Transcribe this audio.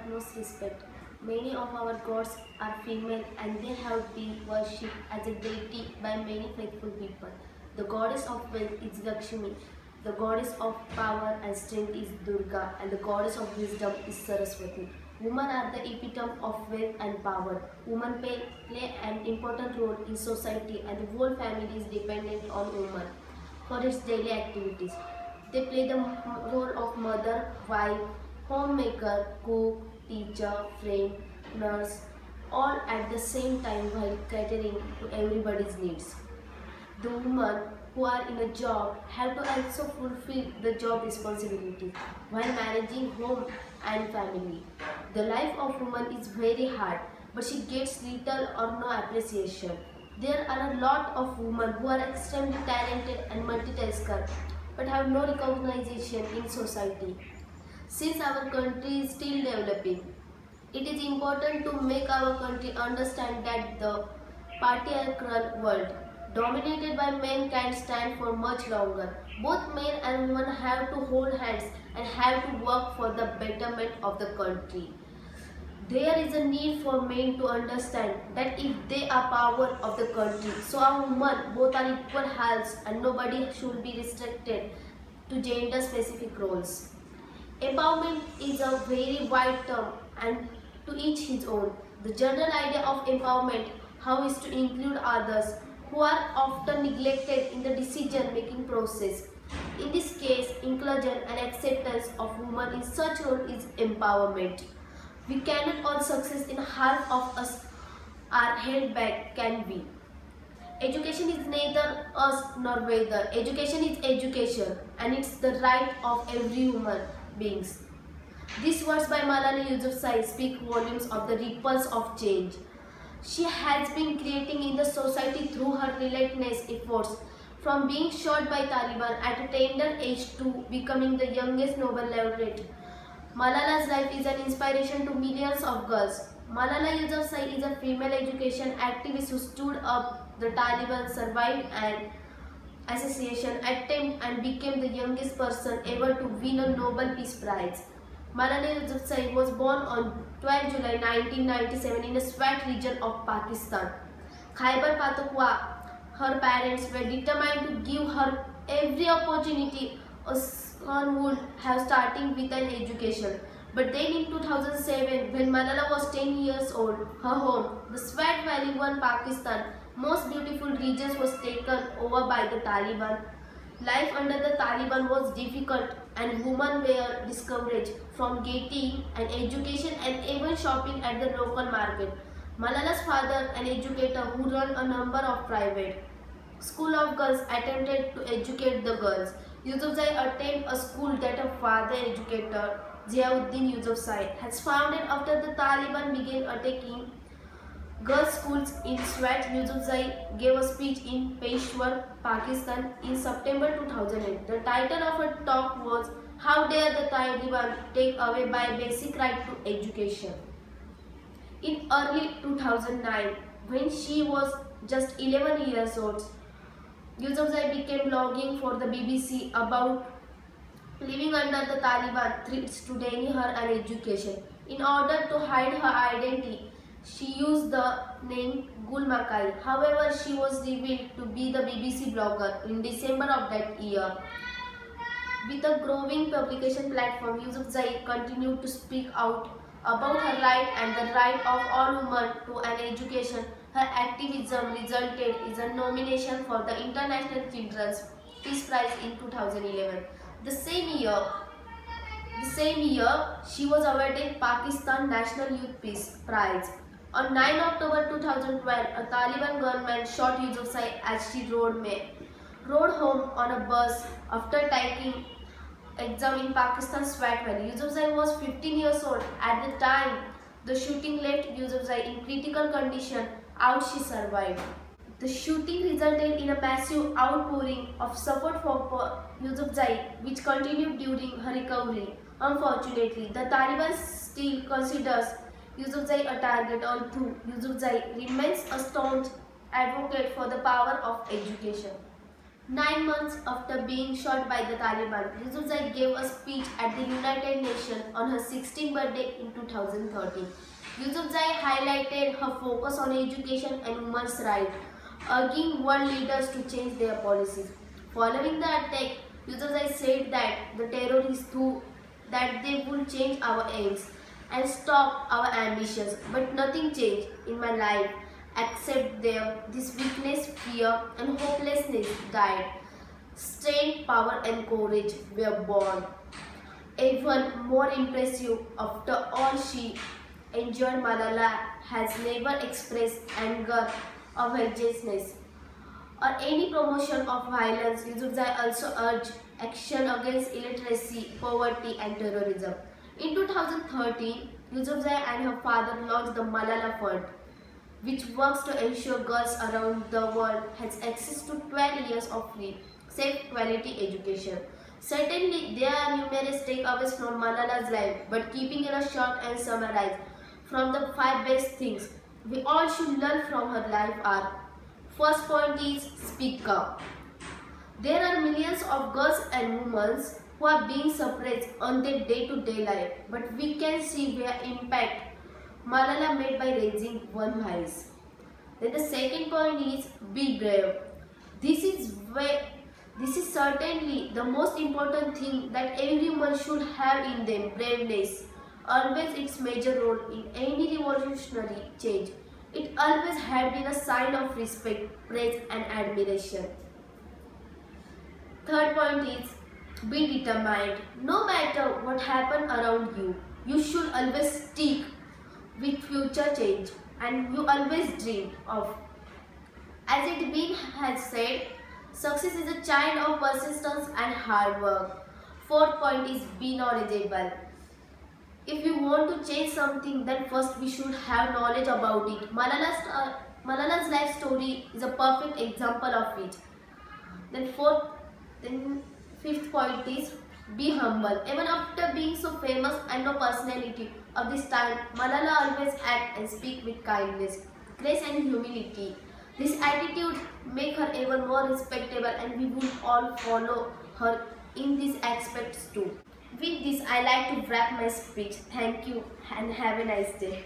utmost respect. Many of our gods are female and they have been worshipped as a deity by many faithful people. The goddess of wealth is Lakshmi, the goddess of power and strength is Durga, and the goddess of wisdom is Saraswati. Women are the epitome of wealth and power. Women play an important role in society and the whole family is dependent on women for its daily activities. They play the role of mother, wife, homemaker, cook, teacher, friend, nurse, all at the same time while catering to everybody's needs. The women who are in a job have to also fulfill the job responsibilities while managing home and family. The life of woman is very hard, but she gets little or no appreciation. There are a lot of women who are extremely talented and multitasker but have no recognition in society. Since our country is still developing, it is important to make our country understand that the patriarchal world dominated by men can't stand for much longer. Both men and women have to hold hands and have to work for the betterment of the country. There is a need for men to understand that if they are power of the country, so our women both are equal halves and nobody should be restricted to gender specific roles. Empowerment is a very wide term and to each his own. The general idea of empowerment, how is to include others who are often neglected in the decision making process. In this case, inclusion and acceptance of women in such role is empowerment. We cannot all success in half of us are held back, can we? Education is neither us nor whether. Education is education and it's the right of every human beings. These words by Malala Yousafzai speak volumes of the ripples of change she has been creating in the society through her relentless efforts, from being shot by Taliban at a tender age to becoming the youngest Nobel laureate. Malala's life is an inspiration to millions of girls. Malala Yousafzai is a female education activist who stood up the Taliban, survived an assassination attempt and became the youngest person ever to win a Nobel Peace Prize. Malala Yousafzai was born on 12 July 1997 in the Swat region of Pakistan. Khyber Pakhtunkhwa, her parents were determined to give her every opportunity a son would have starting with an education. But then in 2007, when Malala was 10 years old, her home, the Swat Valley, one Pakistan, most beautiful regions was taken over by the Taliban. Life under the Taliban was difficult and women were discouraged from getting an education and even shopping at the local market. Malala's father, an educator who ran a number of private school of girls, attempted to educate the girls. Yousafzai attended a school that her father, educator Ziauddin Yousafzai, has founded after the Taliban began attacking girls' schools in Swat. Yousafzai gave a speech in Peshawar, Pakistan in September 2008. The title of her talk was "How Dare the Taliban Take Away My Basic Right to Education?" In early 2009, when she was just 11 years old, Yousafzai began blogging for the BBC about living under the Taliban threats to deny her an education. In order to hide her identity, she used the name Gul Makai. However, she was revealed to be the BBC blogger in December of that year. With a growing publication platform, Yousafzai continued to speak out about her right and the right of all women to an education. Her activism resulted in a nomination for the International Children's Peace Prize in 2011. The same year, she was awarded Pakistan National Youth Peace Prize. On 9 October 2012, a Taliban gunman shot Yousafzai as she rode home on a bus after taking exam in Pakistan's Swat Valley. Yousafzai was 15 years old at the time the shooting left Yousafzai in critical condition. Out she survived. The shooting resulted in a massive outpouring of support for Yousafzai, which continued during her recovery. Unfortunately, the Taliban still considers Yousafzai a target, although Yousafzai remains a staunch advocate for the power of education. 9 months after being shot by the Taliban, Yousafzai gave a speech at the United Nations on her 16th birthday in 2013. Yousafzai highlighted her focus on education and women's rights, urging world leaders to change their policies. Following the attack, Yousafzai said that the terrorists that they would change our aims and stop our ambitions, but nothing changed in my life except this weakness, fear and hopelessness died. Strength, power and courage were born. Even more impressive, after all she endured, Malala has never expressed anger or helplessness or any promotion of violence. Yousafzai also urged action against illiteracy, poverty and terrorism. In 2013, Yousafzai and her father launched the Malala Fund, which works to ensure girls around the world has access to 12 years of free, safe, quality education. Certainly, there are numerous takeaways from Malala's life, but keeping it a short and summarized from the 5 best things we all should learn from her life are: first point is speak up. There are millions of girls and women who are being suppressed on their day-to-day life, but we can see their impact Malala made by raising one voice. Then the second point is be brave. This is certainly the most important thing that everyone should have in them, braveness. Always its major role in any revolutionary change. It always had been a sign of respect, praise and admiration. Third point is be determined. No matter what happens around you, you should always stick with future change and you always dream of. As it been has said, success is a child of persistence and hard work. Fourth point is be knowledgeable. If you want to change something, then first we should have knowledge about it. Malala's life story is a perfect example of it. Then fifth point is be humble. Even after being so famous and no personality of this time, Malala always act and speak with kindness, grace and humility. This attitude make her even more respectable and we will all follow her in these aspects too. With this, I like to wrap my speech. Thank you and have a nice day.